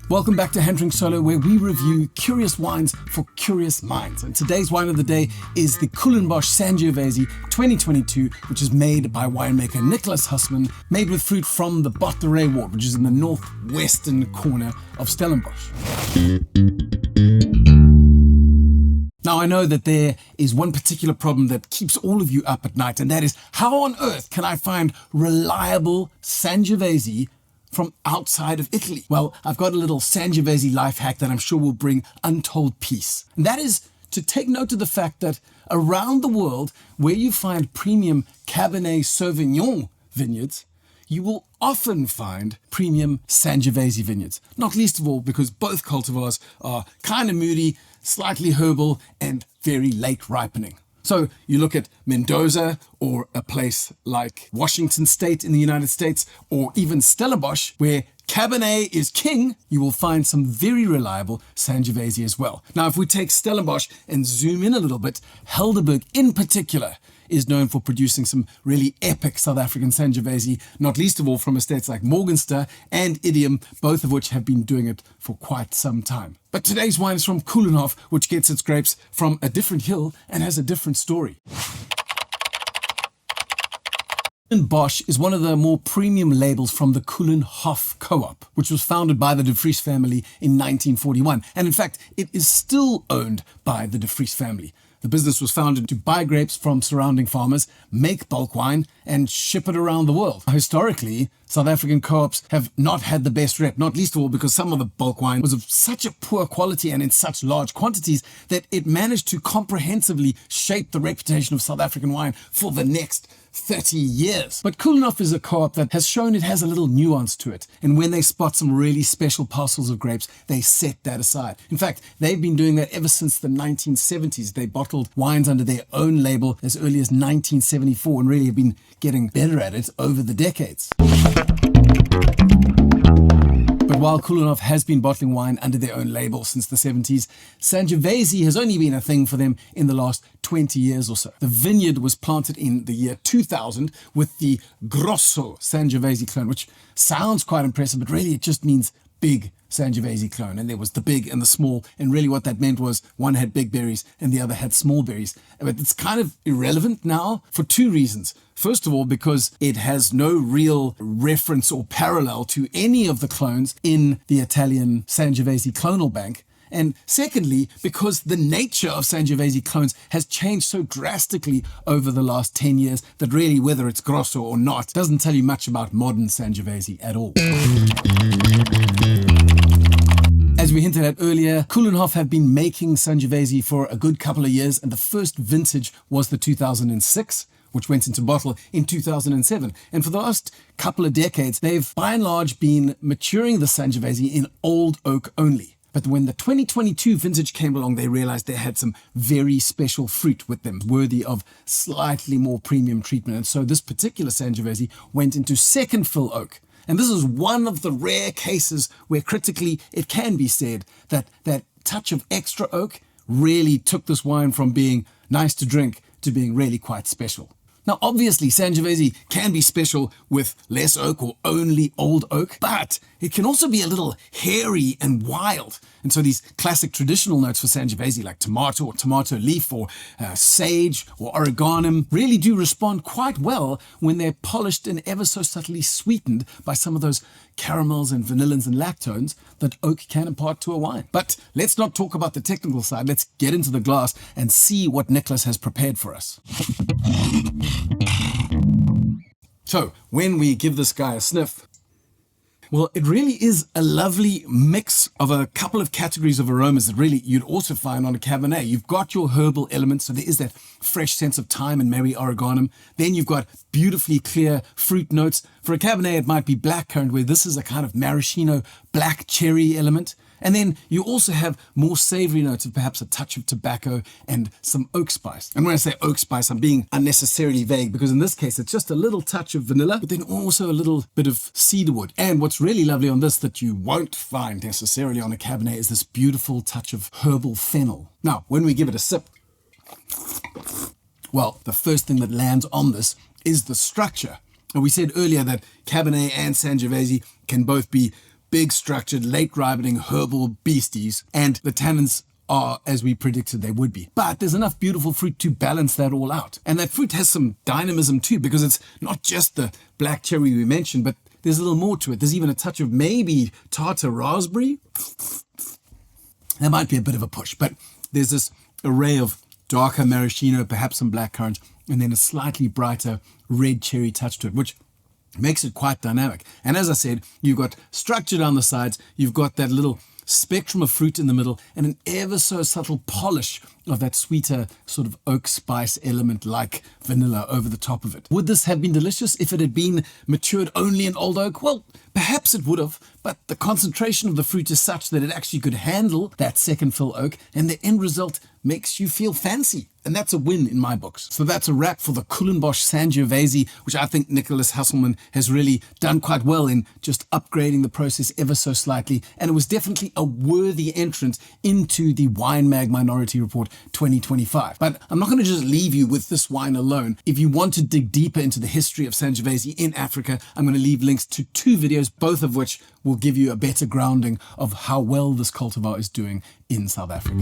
Welcome back to HANtv Solo, where we review curious wines for curious minds. And today's wine of the day is the Koelenbosch Sangiovese 2022, which is made by winemaker Nicholas Hussman, made with fruit from the Botterey ward, which is in the northwestern corner of Stellenbosch. Now, I know that there is one particular problem that keeps all of you up at night, and that is, how on earth can I find reliable Sangiovese from outside of Italy? Well, I've got a little Sangiovese life hack that I'm sure will bring untold peace. And that is to take note of the fact that around the world, where you find premium Cabernet Sauvignon vineyards, you will often find premium Sangiovese vineyards. Not least of all because both cultivars are kind of moody, slightly herbal, and very late ripening. So you look at Mendoza, or a place like Washington State in the United States, or even Stellenbosch, where Cabernet is king, you will find some very reliable Sangiovese as well. Now, if we take Stellenbosch and zoom in a little bit, Helderberg in particular is known for producing some really epic South African Sangiovese, not least of all from estates like Morgenster and Idiom, both of which have been doing it for quite some time. But today's wine is from Koelenhof, which gets its grapes from a different hill and has a different story. Koelenbosch is one of the more premium labels from the Koelenhof co-op, which was founded by the De Vries family in 1941. And in fact, it is still owned by the De Vries family. The business was founded to buy grapes from surrounding farmers, make bulk wine, and ship it around the world. Historically, South African co-ops have not had the best rep, not least of all because some of the bulk wine was of such a poor quality and in such large quantities that it managed to comprehensively shape the reputation of South African wine for the next 30 years. But Koelenhof is a co-op that has shown it has a little nuance to it. And when they spot some really special parcels of grapes, they set that aside. In fact, they've been doing that ever since the 1970s. They bottled wines under their own label as early as 1974 and really have been getting better at it over the decades. But while Koelenhof has been bottling wine under their own label since the 70s, Sangiovese has only been a thing for them in the last 20 years or so. The vineyard was planted in the year 2000 with the Grosso Sangiovese clone, which sounds quite impressive, but really it just means big Sangiovese clone. And there was the big and the small, and really what that meant was one had big berries and the other had small berries. But it's kind of irrelevant now for two reasons. First of all, because it has no real reference or parallel to any of the clones in the Italian Sangiovese clonal bank. And secondly, because the nature of Sangiovese clones has changed so drastically over the last 10 years that really whether it's Grosso or not doesn't tell you much about modern Sangiovese at all. As we hinted at earlier, Koelenhof have been making Sangiovese for a good couple of years, and the first vintage was the 2006, which went into bottle in 2007. And for the last couple of decades, they've by and large been maturing the Sangiovese in old oak only. But when the 2022 vintage came along, they realized they had some very special fruit with them, worthy of slightly more premium treatment. And so this particular Sangiovese went into second fill oak. And this is one of the rare cases where critically it can be said that that touch of extra oak really took this wine from being nice to drink to being really quite special. Now, obviously, Sangiovese can be special with less oak or only old oak, but it can also be a little hairy and wild. And so these classic traditional notes for Sangiovese like tomato or tomato leaf or sage or oregano really do respond quite well when they're polished and ever so subtly sweetened by some of those caramels and vanillins and lactones that oak can impart to a wine. But let's not talk about the technical side. Let's get into the glass and see what Nicholas has prepared for us. So when we give this guy a sniff, well, it really is a lovely mix of a couple of categories of aromas that really you'd also find on a Cabernet. You've got your herbal elements, so there is that fresh sense of thyme and merry oregano. Then you've got beautifully clear fruit notes. For a Cabernet, it might be blackcurrant, where this is a kind of maraschino black cherry element. And then you also have more savory notes of perhaps a touch of tobacco and some oak spice. And when I say oak spice, I'm being unnecessarily vague because in this case, it's just a little touch of vanilla, but then also a little bit of cedarwood. And what's really lovely on this that you won't find necessarily on a Cabernet is this beautiful touch of herbal fennel. Now, when we give it a sip, well, the first thing that lands on this is the structure. And we said earlier that Cabernet and Sangiovese can both be big structured, late ripening herbal beasties, and the tannins are as we predicted they would be. But there's enough beautiful fruit to balance that all out. And that fruit has some dynamism too, because it's not just the black cherry we mentioned, but there's a little more to it. There's even a touch of maybe tartar raspberry. That might be a bit of a push, but there's this array of darker maraschino, perhaps some blackcurrant, and then a slightly brighter red cherry touch to it, which makes it quite dynamic. And as I said, you've got structure down the sides, you've got that little spectrum of fruit in the middle, and an ever so subtle polish of that sweeter sort of oak spice element like vanilla over the top of it. Would this have been delicious if it had been matured only in old oak? Well, perhaps it would have, but the concentration of the fruit is such that it actually could handle that second fill oak, and the end result makes you feel fancy. And that's a win in my books. So that's a wrap for the Koelenbosch Sangiovese, which I think Nicholas Hasselman has really done quite well in just upgrading the process ever so slightly. And it was definitely a worthy entrant into the Wine Mag Minority Report 2025. But I'm not going to just leave you with this wine alone. If you want to dig deeper into the history of Sangiovese in Africa, I'm going to leave links to 2 videos, both of which will give you a better grounding of how well this cultivar is doing in South Africa.